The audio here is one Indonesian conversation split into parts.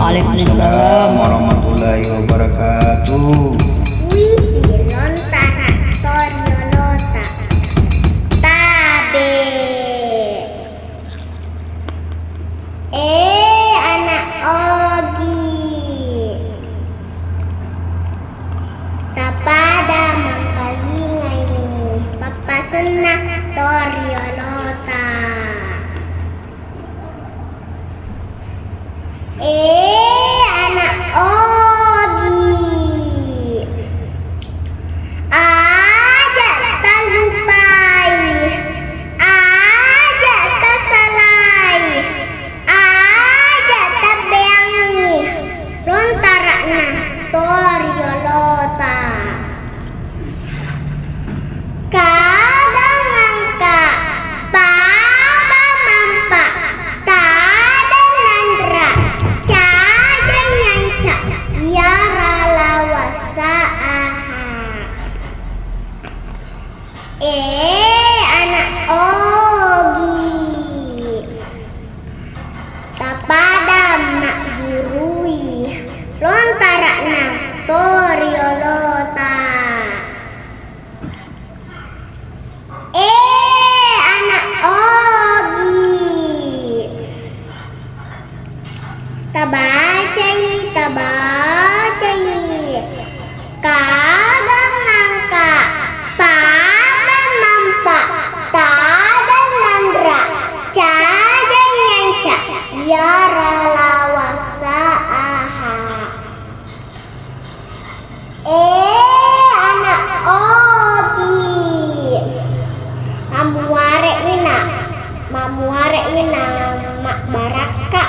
Waalaikumsalam warahmatullahi wabarakatuh. Wisi lontara toriolota tabe. Anak ogi tapada mangkalingai papa senang toriolota. Anak ogi aja tak lupai, aja tak salai, aja tak beangi lontarakna toriolota. Kadang angka papa mampa tada nandra cada nyanca ya ralawasa aha. Anak ogi tapada nak burui lontarakna toriolota. Anak ogi tabacai kadang angka pada nampak tada nandra cada nyanca ya ralawasa aha. Anak ogi mamuare wina mak baraka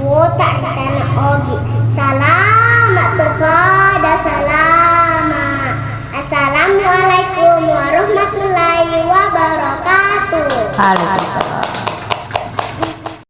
wota di tanah ogi. Selamat kepada selamat. Assalamualaikum warahmatullahi wabarakatuh. Waalaikumsalam.